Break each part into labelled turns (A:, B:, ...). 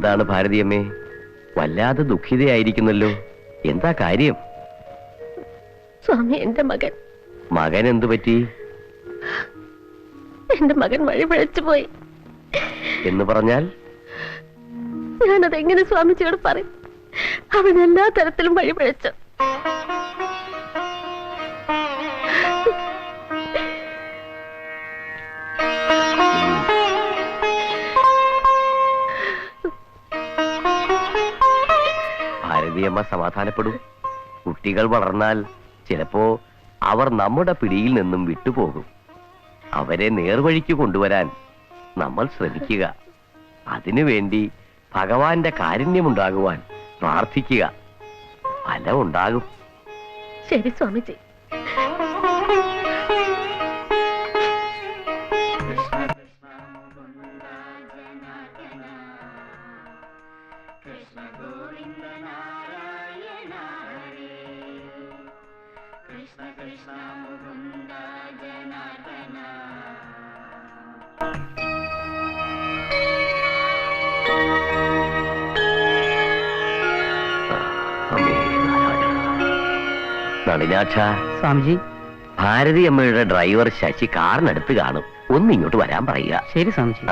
A: എന്താണ് ഭാരതിയമ്മേ, വല്ലാതെ ദുഃഖിതയായിരിക്കുന്നല്ലോ? എന്താ കാര്യം?
B: സ്വാമി, എന്റെ മകൻ.
A: മകൻ എന്തു പറ്റി?
B: എന്റെ മകൻ വഴി പിഴച്ചു പോയി.
A: എന്ന് പറഞ്ഞാൽ?
B: ഞാനതെങ്ങനെ സ്വാമിജിയോട് പറയും? അവൻ എല്ലാ തരത്തിലും വഴി പിഴച്ചു.
A: ഭാരതിയമ്മ സമാധാനപ്പെടൂ. കുട്ടികൾ വളർന്നാൽ ചിലപ്പോ അവർ നമ്മുടെ പിടിയിൽ നിന്നും വിട്ടുപോകും. അവരെ നേർവഴിക്ക് കൊണ്ടുവരാൻ നമ്മൾ ശ്രമിക്കുക. അതിനുവേണ്ടി ഭഗവാന്റെ കാരുണ്യമുണ്ടാകുവാൻ പ്രാർത്ഥിക്കുക. ഫലം ഉണ്ടാകും.
B: ശരി സ്വാമിജി.
A: നളിനാക്ഷ,
C: സ്വാമിജി,
A: ഭാരതി അമ്മയുടെ ഡ്രൈവർ ശശി കാറിനടുത്ത് കാണും. ഒന്ന് ഇങ്ങോട്ട് വരാൻ പറയുക.
C: ശരി സ്വാമിജി.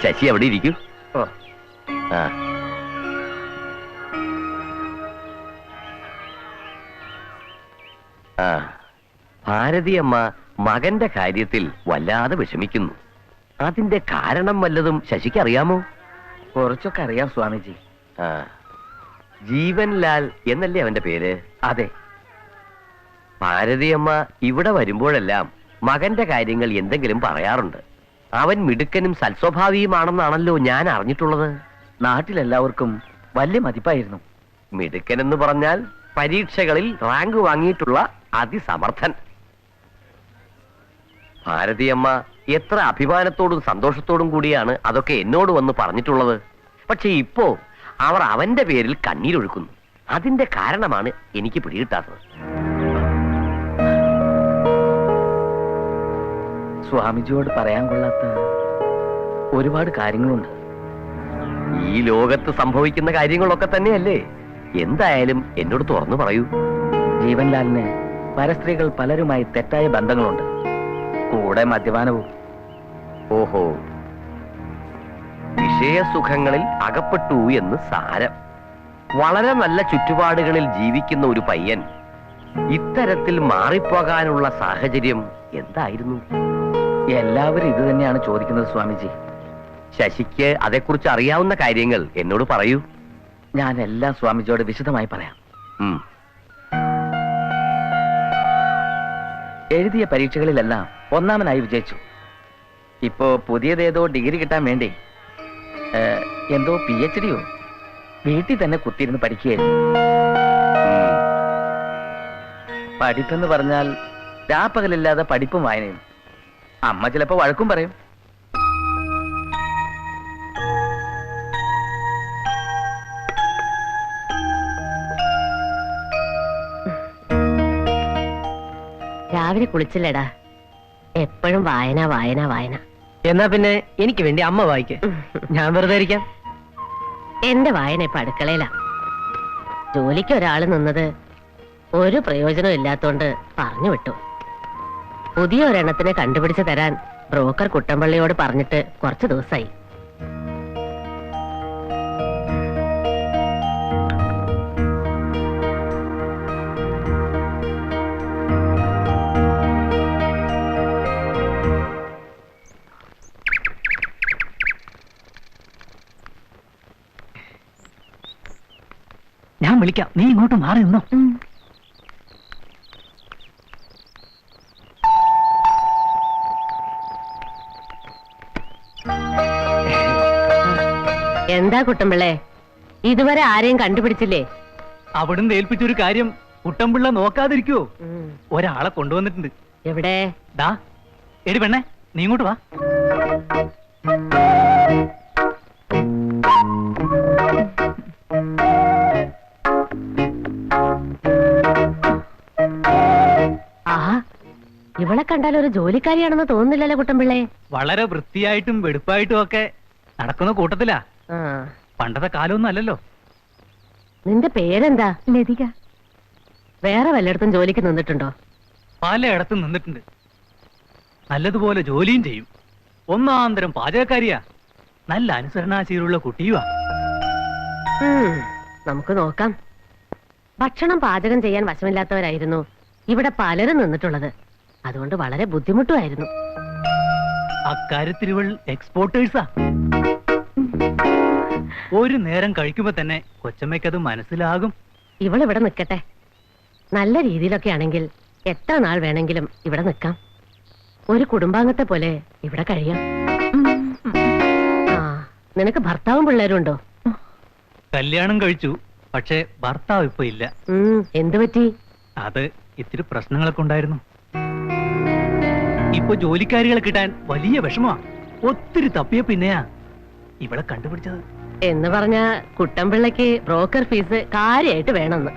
A: ശശി അവിടെ ഇരിക്കൂ. ഭാരതി അമ്മ മകന്റെ കാര്യത്തിൽ വല്ലാതെ വിഷമിക്കുന്നു. അതിന്റെ കാരണം വല്ലതും ശശിക്ക് അറിയാമോ?
C: കുറച്ചൊക്കെ അറിയാം സ്വാമിജി.
A: ജീവൻലാൽ എന്നല്ലേ അവന്റെ പേര്?
C: അതെ.
A: ഭാരതിയമ്മ ഇവിടെ വരുമ്പോഴെല്ലാം മകന്റെ കാര്യങ്ങൾ എന്തെങ്കിലും പറയാറുണ്ട്. അവൻ മിടുക്കനും സൽസ്വഭാവിയുമാണെന്നാണല്ലോ ഞാൻ അറിഞ്ഞിട്ടുള്ളത്.
C: നാട്ടിലെല്ലാവർക്കും വലിയ മതിപ്പായിരുന്നു.
A: മിടുക്കനെന്ന് പറഞ്ഞാൽ പരീക്ഷകളിൽ റാങ്ക് വാങ്ങിയിട്ടുള്ള അതിസമർത്ഥൻ. ഭാരതിയമ്മ എത്ര അഭിമാനത്തോടും സന്തോഷത്തോടും കൂടിയാണ് അതൊക്കെ എന്നോട് വന്ന് പറഞ്ഞിട്ടുള്ളത്. പക്ഷെ ഇപ്പോ അവർ അവന്റെ പേരിൽ കണ്ണീരൊഴുക്കുന്നു. അതിന്റെ കാരണമാണ് എനിക്ക് പിടികിട്ടാത്തത്.
C: സ്വാമിജിയോട് പറയാൻ കൊള്ളാത്ത ഒരുപാട് കാര്യങ്ങളുണ്ട്.
A: ഈ ലോകത്ത് സംഭവിക്കുന്ന കാര്യങ്ങളൊക്കെ തന്നെയല്ലേ? എന്തായാലും എന്നോട് തുറന്നു പറയൂ.
C: ജീവൻലാലിന് പരസ്ത്രീകൾ പലരുമായി തെറ്റായ ബന്ധങ്ങളുണ്ട്, കൂടെ മദ്യപാനവും.
A: ഓഹോ, വിഷയസുഖങ്ങളിൽ അകപ്പെട്ടു എന്ന് സാരം. വളരെ നല്ല ചുറ്റുപാടുകളിൽ ജീവിക്കുന്ന ഒരു പയ്യൻ ഇത്തരത്തിൽ മാറിപ്പോകാനുള്ള സാഹചര്യം എന്തായിരുന്നു?
C: എല്ലാവരും ഇത് തന്നെയാണ് ചോദിക്കുന്നത് സ്വാമിജി.
A: ശശിക്ക് അതേക്കുറിച്ച് അറിയാവുന്ന കാര്യങ്ങൾ എന്നോട് പറയൂ.
C: ഞാൻ എല്ലാം സ്വാമിജിയോട് വിശദമായി പറയാം. എഴുതിയ പരീക്ഷകളിലെല്ലാം ഒന്നാമനായി വിജയിച്ചു. ഇപ്പോ പുതിയതേതോ ഡിഗ്രി കിട്ടാൻ വേണ്ടി എന്തോ PhD വീട്ടിൽ തന്നെ കുത്തിയിരുന്ന് പഠിക്കുകയായിരുന്നു. പഠിപ്പെന്ന് പറഞ്ഞാൽ രാപ്പകലില്ലാതെ പഠിപ്പും വായനയും. അമ്മ ചിലപ്പോ വഴക്കും പറയും.
B: രാവിലെ കുളിച്ചില്ലടാ. എപ്പോഴും വായന വായന വായന.
C: എന്നാ പിന്നെ എനിക്ക് വേണ്ടി അമ്മ വായിക്ക്, ഞാൻ വെറുതെ ഇരിക്കാം.
B: എന്റെ വായന ഇപ്പൊ അടുക്കളയിലാ. ജോലിക്ക് ഒരാള് നിന്നത് ഒരു പ്രയോജനം ഇല്ലാത്തോണ്ട് പറഞ്ഞു വിട്ടു. പുതിയ ഒരെണ്ണത്തിനെ കണ്ടുപിടിച്ച് തരാൻ ബ്രോക്കർ കുട്ടമ്പള്ളിയോട് പറഞ്ഞിട്ട് കുറച്ചു ദിവസമായി.
C: ഞാൻ വിളിക്കാം, നീ ഇങ്ങോട്ട് മാറി നിന്നോ.
B: എന്താ കുട്ടമ്പിള്ളേ, ഇതുവരെ ആരെയും കണ്ടുപിടിച്ചില്ലേ?
C: അവിടുന്ന് ഏൽപ്പിച്ചൊരു കാര്യം കുട്ടമ്പിള്ള നോക്കാതിരിക്കുവോ?
B: ഉം.
C: ഒരാളെ കൊണ്ടുവന്നിട്ടുണ്ട്.
B: എവിടെ?
C: ദാ എടി പെണ്ണെ, നീ ഇങ്ങോട്ട് വാ.
B: ആഹാ, ഇവളെ കണ്ടാൽ ഒരു ജോലിക്കാരിയാണെന്ന് തോന്നുന്നില്ലല്ലോ കുട്ടമ്പിള്ളേ.
C: വളരെ വൃത്തിയായിട്ടും വെടുപ്പായിട്ടും ഒക്കെ നടക്കുന്ന കൂട്ടത്തിലാ.
B: ആ,
C: പണ്ടത്തെ കാലമൊന്നും അല്ലല്ലോ.
B: നിന്റെ പേരെന്താ? ലതിക. വേറെ വല്ലയിടത്തും ജോലിക്ക് നിന്നിട്ടുണ്ടോ?
C: പലയിടത്തും നിന്നിട്ടുണ്ട്. നല്ലതുപോലെ ജോലിയും ചെയ്യും. ഒന്നാന്തരം പാചകക്കാരിയാ. നല്ല അനുസരണാശീലുള്ള കുട്ടിയുവാ.
B: നമുക്ക് നോക്കാം. ഭക്ഷണം പാചകം ചെയ്യാൻ വശമില്ലാത്തവരായിരുന്നു ഇവിടെ പലരും നിന്നിട്ടുള്ളത്. അതുകൊണ്ട് വളരെ ബുദ്ധിമുട്ടുമായിരുന്നു.
C: അക്കാര്യത്തിൽ ഇവൾ എക്സ്പോർട്ടേഴ്സാ. ഒരു നേരം കഴിക്കുമ്പോ തന്നെ കൊച്ചമ്മയ്ക്കത് മനസ്സിലാകും.
B: ഇവളിവിടെ നിൽക്കട്ടെ. നല്ല രീതിയിലൊക്കെ ആണെങ്കിൽ എത്ര നാൾ വേണമെങ്കിലും ഇവിടെ നിൽക്കാം. ഒരു കുടുംബാംഗത്തെ പോലെ ഇവിടെ കഴിയാം. ആ, നിനക്ക് ഭർത്താവും പിള്ളേരും ഉണ്ടോ?
C: കല്യാണം കഴിച്ചു, പക്ഷെ ഭർത്താവ് ഇപ്പൊ ഇല്ല.
B: എന്തു പറ്റി?
C: അത് ഇത്തിരി പ്രശ്നങ്ങളൊക്കെ ഉണ്ടായിരുന്നു. ഇപ്പൊ ജോലിക്കാരികളെ കിട്ടാൻ വലിയ വിഷമാ. ഒത്തിരി തപ്പിയ പിന്നെയാ ഇവളെ കണ്ടുപിടിച്ചത്.
B: എന്ന് പറഞ്ഞ കുട്ടമ്പിള്ളക്ക് ബ്രോക്കർ ഫീസ് കാര്യമായിട്ട് വേണമെന്ന്.